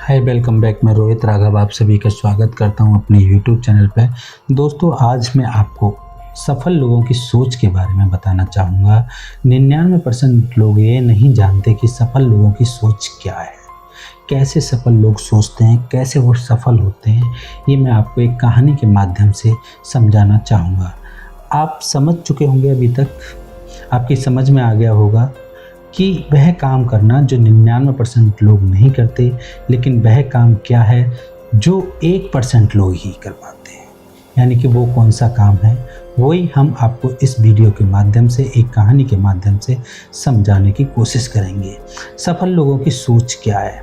Hi welcome back. मैं रोहित राघव आप सभी का स्वागत करता हूं अपने यूट्यूब चैनल पे। दोस्तों, आज मैं आपको सफल लोगों की सोच के बारे में बताना चाहूँगा। 99% लोग ये नहीं जानते कि सफल लोगों की सोच क्या है, कैसे सफल लोग सोचते हैं, कैसे वो सफल होते हैं। ये मैं आपको एक कहानी के माध्यम से समझाना चाहूँगा। आप समझ चुके होंगे, अभी तक आपकी समझ में आ गया होगा कि वह काम करना जो 99% लोग नहीं करते, लेकिन वह काम क्या है जो 1% लोग ही कर पाते हैं। यानी कि वो कौन सा काम है, वही हम आपको इस वीडियो के माध्यम से, एक कहानी के माध्यम से समझाने की कोशिश करेंगे। सफल लोगों की सोच क्या है,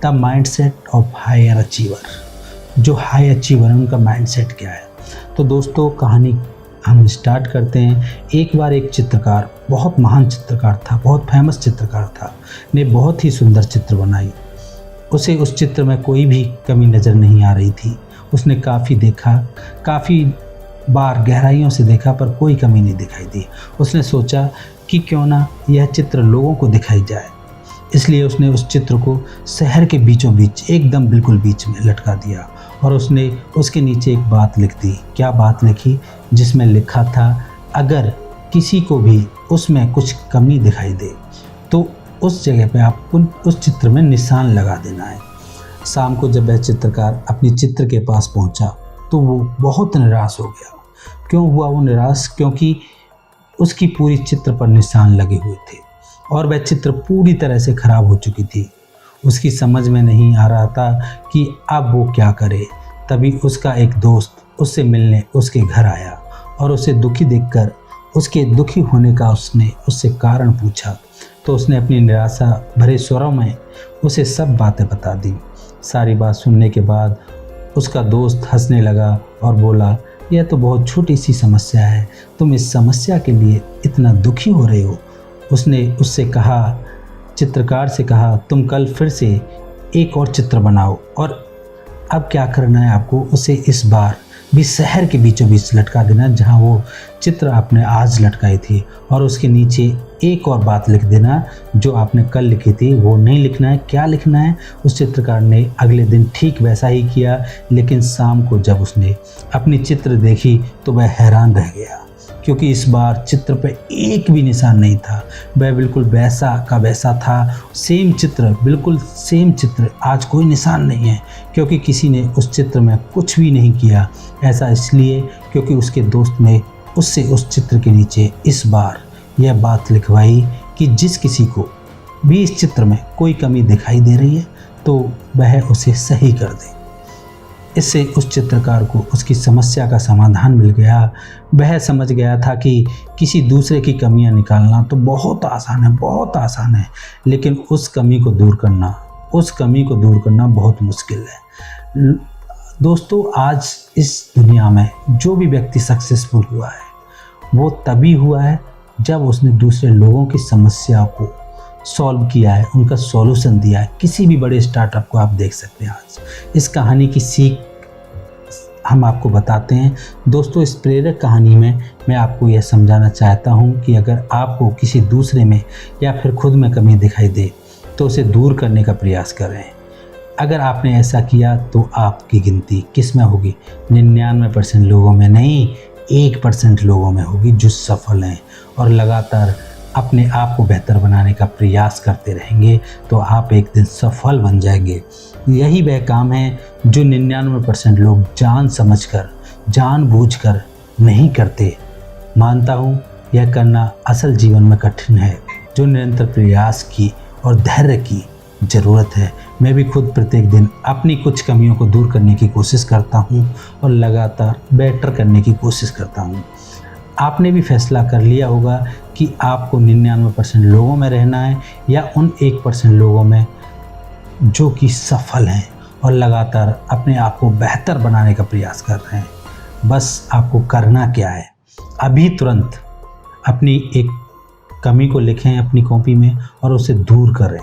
the mindset of higher achiever. जो हाई अचीवर है उनका माइंडसेट क्या है। तो दोस्तों, कहानी हम स्टार्ट करते हैं। एक बार एक चित्रकार, बहुत महान चित्रकार था, बहुत फेमस चित्रकार था, ने बहुत ही सुंदर चित्र बनाई। उसे उस चित्र में कोई भी कमी नज़र नहीं आ रही थी। उसने काफ़ी देखा, काफ़ी बार गहराइयों से देखा, पर कोई कमी नहीं दिखाई दी। उसने सोचा कि क्यों ना यह चित्र लोगों को दिखाई जाए। इसलिए उसने उस चित्र को शहर के बीचों बीच, एकदम बिल्कुल बीच में लटका दिया और उसने उसके नीचे एक बात लिख दी। क्या बात लिखी? जिसमें लिखा था, अगर किसी को भी उसमें कुछ कमी दिखाई दे तो उस जगह पे आपको उस चित्र में निशान लगा देना है। शाम को जब वह चित्रकार अपनी चित्र के पास पहुंचा तो वो बहुत निराश हो गया। क्यों हुआ वो निराश? क्योंकि उसकी पूरी चित्र पर निशान लगे हुए थे और वह चित्र पूरी तरह से खराब हो चुकी थी। उसकी समझ में नहीं आ रहा था कि अब वो क्या करे। तभी उसका एक दोस्त उससे मिलने उसके घर आया और उसे दुखी देखकर उसके दुखी होने का उसने उससे कारण पूछा। तो उसने अपनी निराशा भरे स्वरों में उसे सब बातें बता दी। सारी बात सुनने के बाद उसका दोस्त हंसने लगा और बोला, यह तो बहुत छोटी सी समस्या है, तुम इस समस्या के लिए इतना दुखी हो रहे हो। उसने उससे कहा, चित्रकार से कहा, तुम कल फिर से एक और चित्र बनाओ और अब क्या करना है आपको, उसे इस बार भी शहर के बीचों बीच लटका देना जहां वो चित्र आपने आज लटकाई थी, और उसके नीचे एक और बात लिख देना जो आपने कल लिखी थी। वो नहीं लिखना है। क्या लिखना है? उस चित्रकार ने अगले दिन ठीक वैसा ही किया, लेकिन शाम को जब उसने अपनी चित्र देखी तो वह हैरान रह गया, क्योंकि इस बार चित्र पे एक भी निशान नहीं था। वह बिल्कुल वैसा का वैसा था, सेम चित्र, बिल्कुल सेम चित्र। आज कोई निशान नहीं है, क्योंकि किसी ने उस चित्र में कुछ भी नहीं किया। ऐसा इसलिए क्योंकि उसके दोस्त ने उससे उस चित्र के नीचे इस बार यह बात लिखवाई कि जिस किसी को भी इस चित्र में कोई कमी दिखाई दे रही है तो वह उसे सही कर दे। इससे उस चित्रकार को उसकी समस्या का समाधान मिल गया। वह समझ गया था कि किसी दूसरे की कमियां निकालना तो बहुत आसान है, बहुत आसान है, लेकिन उस कमी को दूर करना बहुत मुश्किल है। दोस्तों, आज इस दुनिया में जो भी व्यक्ति सक्सेसफुल हुआ है वो तभी हुआ है जब उसने दूसरे लोगों की समस्या को सॉल्व किया है, उनका सॉल्यूशन दिया है। किसी भी बड़े स्टार्टअप को आप देख सकते हैं। आज इस कहानी की सीख हम आपको बताते हैं। दोस्तों, इस प्रेरक कहानी में मैं आपको यह समझाना चाहता हूं कि अगर आपको किसी दूसरे में या फिर खुद में कमी दिखाई दे तो उसे दूर करने का प्रयास करें। अगर आपने ऐसा किया तो आपकी गिनती किस में होगी? 99% लोगों में नहीं, 1% लोगों में होगी जो सफल हैं और लगातार अपने आप को बेहतर बनाने का प्रयास करते रहेंगे तो आप एक दिन सफल बन जाएंगे। यही वह काम है जो 99% लोग जानबूझकर नहीं करते। मानता हूँ यह करना असल जीवन में कठिन है, जो निरंतर प्रयास की और धैर्य की ज़रूरत है। मैं भी खुद प्रत्येक दिन अपनी कुछ कमियों को दूर करने की कोशिश करता हूँ और लगातार बेटर करने की कोशिश करता हूँ। आपने भी फैसला कर लिया होगा कि आपको 99% लोगों में रहना है या उन 1% लोगों में जो कि सफल हैं और लगातार अपने आप को बेहतर बनाने का प्रयास कर रहे हैं। बस आपको करना क्या है, अभी तुरंत अपनी एक कमी को लिखें अपनी कॉपी में और उसे दूर करें।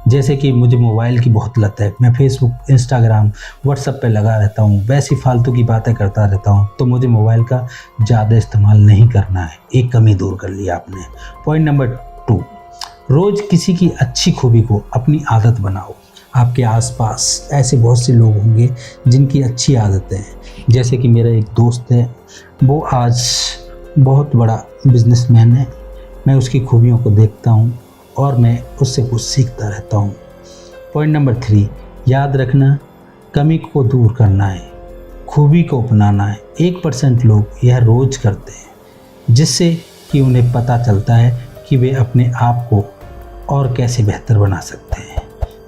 जैसे कि मुझे मोबाइल की बहुत लत है, मैं फेसबुक, इंस्टाग्राम, व्हाट्सएप पे लगा रहता हूँ, वैसी फालतू की बातें करता रहता हूँ, तो मुझे मोबाइल का ज़्यादा इस्तेमाल नहीं करना है। एक कमी दूर कर लिया आपने। पॉइंट नंबर 2, रोज़ किसी की अच्छी खूबी को अपनी आदत बनाओ। आपके आसपास ऐसे बहुत से लोग होंगे जिनकी अच्छी आदतें हैं। जैसे कि मेरा एक दोस्त है, वो आज बहुत बड़ा बिजनेसमैन है। मैं उसकी खूबियों को देखता हूँ और मैं उससे कुछ सीखता रहता हूँ। पॉइंट नंबर 3, याद रखना, कमी को दूर करना है, खूबी को अपनाना है। 1% लोग यह रोज़ करते हैं, जिससे कि उन्हें पता चलता है कि वे अपने आप को और कैसे बेहतर बना सकते हैं।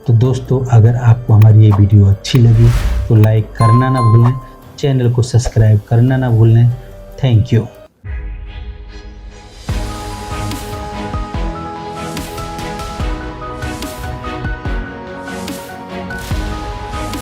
तो दोस्तों, अगर आपको हमारी ये वीडियो अच्छी लगी तो लाइक करना ना भूलें, चैनल को सब्सक्राइब करना ना भूलें। Thank you.